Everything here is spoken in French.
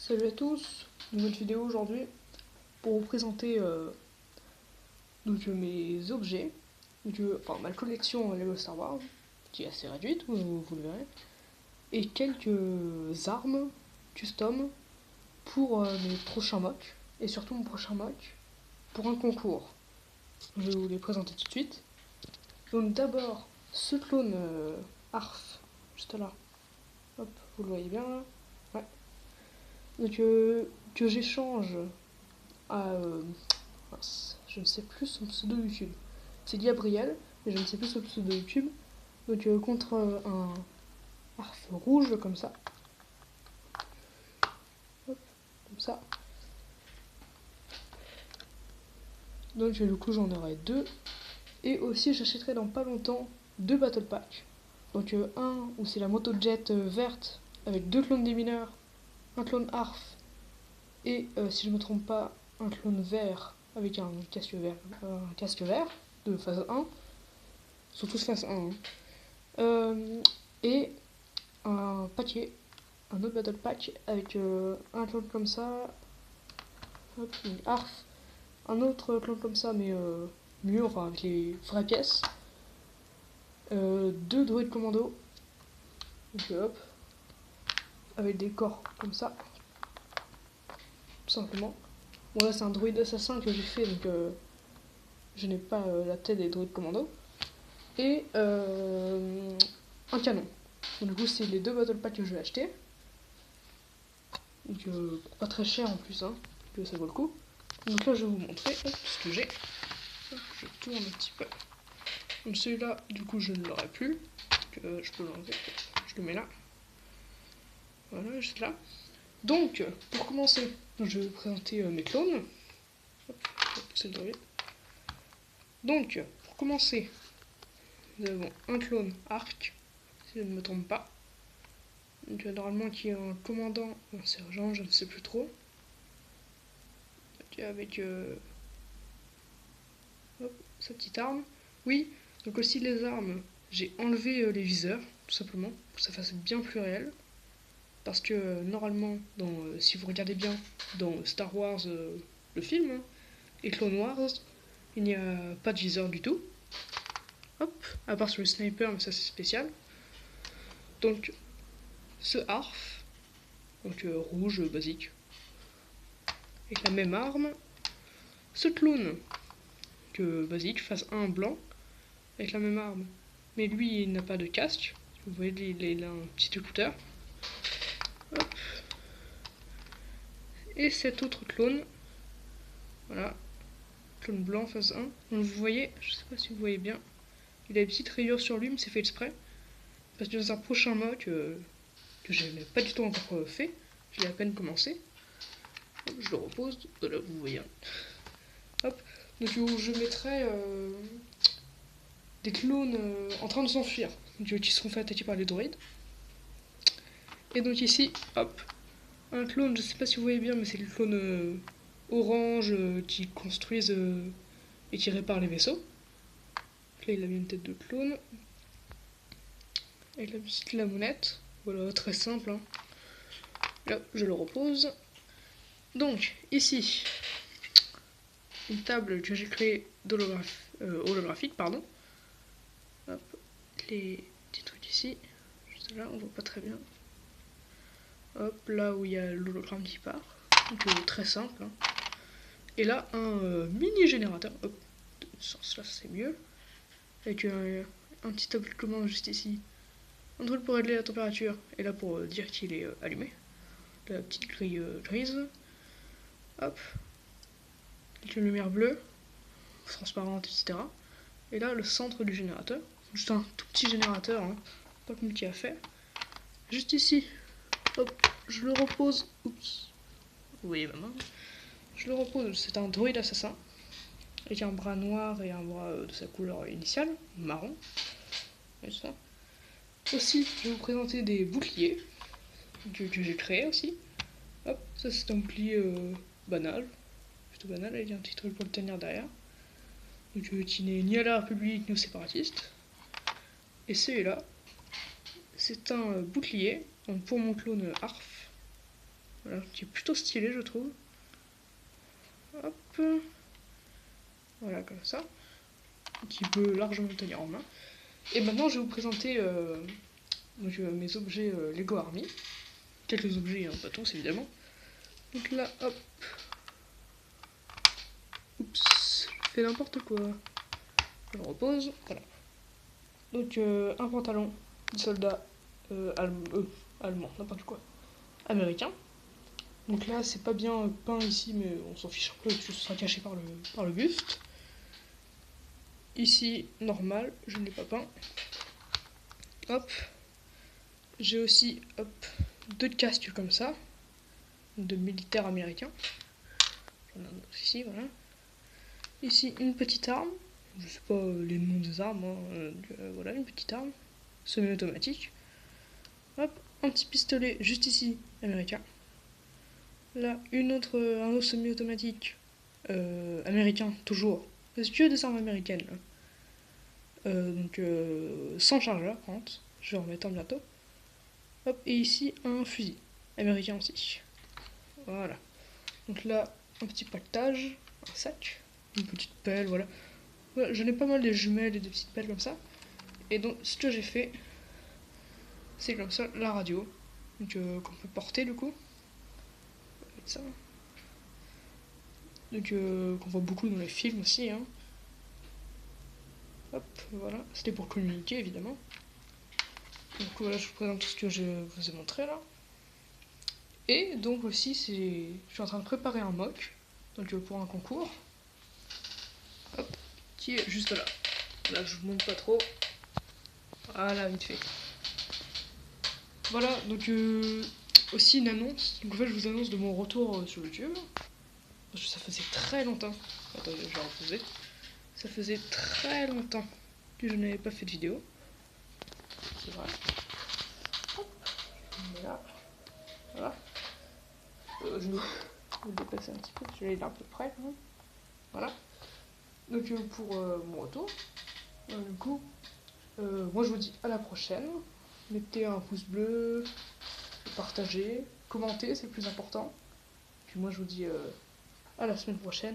Salut à tous, nouvelle vidéo aujourd'hui pour vous présenter mes objets, enfin ma collection Lego Star Wars, qui est assez réduite, vous le verrez, et quelques armes custom pour mes prochains mocks, et surtout mon prochain mock pour un concours. Je vais vous les présenter tout de suite. Donc d'abord, ce clone ARF, juste là, hop, vous le voyez bien là, ouais. Donc que j'échange à... je ne sais plus son pseudo YouTube. C'est Gabriel, mais je ne sais plus son pseudo YouTube. Donc contre un arf rouge comme ça. Hop, comme ça. Donc du coup j'en aurai deux. Et aussi j'achèterai dans pas longtemps deux Battle Packs. Donc un où c'est la moto jet verte avec deux clones des mineurs, un clone arf et si je me trompe pas un clone vert avec un casque vert de phase 1. Ils sont tous phase 1. Et un paquet, un autre battle pack avec un clone comme ça, hop, une arf, un autre clone comme ça mais mieux, enfin avec les vraies pièces, deux droïdes commando, donc hop, avec des corps comme ça, tout simplement. Bon là c'est un droïde assassin que j'ai fait, donc je n'ai pas la tête des droïdes commando, et un canon. Donc, du coup c'est les deux battle packs que je vais acheter. Donc pas très cher en plus, hein, que ça vaut le coup. Donc là je vais vous montrer ce que j'ai. Je tourne un petit peu. Donc celui-là, du coup je ne l'aurai plus. Donc, je peux l'enlever. Je le mets là. Voilà, juste là. Donc, pour commencer, je vais vous présenter mes clones. Hop, c'est le Donc, pour commencer, nous avons un clone arc, si je ne me trompe pas. Donc normalement qui est un commandant, un sergent, je ne sais plus trop. Avec hop, sa petite arme. Oui, donc aussi les armes, j'ai enlevé les viseurs, tout simplement, pour que ça fasse bien plus réel. Parce que normalement, si vous regardez bien dans Star Wars, le film, hein, et Clone Wars, il n'y a pas de viseur du tout. Hop, à part sur le sniper, mais ça c'est spécial. Donc, ce ARF, donc rouge basique, avec la même arme. Ce clone, que basique, phase 1 blanc, avec la même arme, mais lui il n'a pas de casque. Vous voyez, il a un petit écouteur. Hop. Et cet autre clone, voilà, clone blanc phase 1. Donc vous voyez, je sais pas si vous voyez bien, il a une petite rayure sur lui, mais c'est fait exprès. Parce que dans un prochain mock que je n'ai pas du tout encore fait, je l'ai à peine commencé. Hop, je le repose, voilà, vous voyez. Hop, donc je mettrai des clones en train de s'enfuir, qui seront fait attaquer par les droïdes. Et donc ici, hop, un clone, je sais pas si vous voyez bien, mais c'est le clone orange qui construisent et qui réparent les vaisseaux. Là, il a mis une tête de clone. Avec la petite lamonette. Voilà, très simple. Hein. Là, je le repose. Donc, ici, une table que j'ai créée holographique, pardon. Hop, les petits trucs ici. Juste là, on voit pas très bien. Hop, là où il y a l'hologramme qui part. Donc, très simple. Hein. Et là, un mini générateur. Hop, de ce sens-là, c'est mieux. Avec un petit tableau de commande juste ici. Un truc pour régler la température. Et là, pour dire qu'il est allumé. La petite grille grise. Hop. Avec une lumière bleue, transparente, etc. Et là, le centre du générateur. Juste un tout petit générateur, hein, pas compliqué à faire. Juste ici, hop, je le repose. Oups. Vous voyez ma main. Je le repose, c'est un droïde assassin. Avec un bras noir et un bras de sa couleur initiale, marron. Et ça. Aussi, je vais vous présenter des boucliers que j'ai créés aussi. Hop, ça c'est un bouclier banal. Plutôt banal, il y a un petit truc pour le tenir derrière. Donc qui n'est ni à la République ni aux séparatistes. Et celui-là, c'est un bouclier donc pour mon clone ARF. Voilà, qui est plutôt stylé, je trouve. Hop. Voilà, comme ça. Qui peut largement tenir en main. Et maintenant, je vais vous présenter mes objets Lego Army. Quelques objets, hein, pas tous évidemment. Donc là, hop. Oups, je fais n'importe quoi. Je repose, voilà. Donc un pantalon de soldat allemand, n'importe quoi. Américain. Donc là, c'est pas bien peint ici, mais on s'en fiche un peu, ce sera caché par le buste. Ici, normal, je ne l'ai pas peint. Hop. J'ai aussi, hop, 2 casques comme ça, de militaires américains. Ici, voilà. Ici, une petite arme. Je sais pas les noms des armes, hein. Voilà, une petite arme. Semi-automatique. Hop, un petit pistolet juste ici, américain. Là, un autre semi-automatique américain, toujours. C'est que des armes américaines. Donc, sans chargeur, par contre. Je vais en remettre un bientôt. Hop, et ici, un fusil. Américain aussi. Voilà. Donc là, un petit pactage, un sac, une petite pelle, voilà. Voilà, j'en ai pas mal des jumelles et des petites pelles comme ça. Et donc, ce que j'ai fait, c'est comme ça, la radio. Donc, qu'on peut porter, du coup. Ça. Donc, qu'on voit beaucoup dans les films aussi, hein. Hop, voilà. C'était pour communiquer, évidemment. Donc, voilà, je vous présente tout ce que je vous ai montré, là. Et donc, aussi, je suis en train de préparer un mock. Donc, pour un concours. Hop, qui est juste là. Là, je vous montre pas trop. Voilà, vite fait. Voilà, donc aussi une annonce. Donc en fait, je vous annonce de mon retour sur YouTube. Parce que ça faisait très longtemps. Attendez, je vais reposer. Ça faisait très longtemps que je n'avais pas fait de vidéo. C'est vrai. Hop, voilà. Voilà. Je vais me déplacer un petit peu. Je vais aller à peu près. Hein. Voilà. Donc pour mon retour. Du coup, moi je vous dis à la prochaine. Mettez un pouce bleu, partagez, commentez, c'est le plus important. Puis moi je vous dis à la semaine prochaine.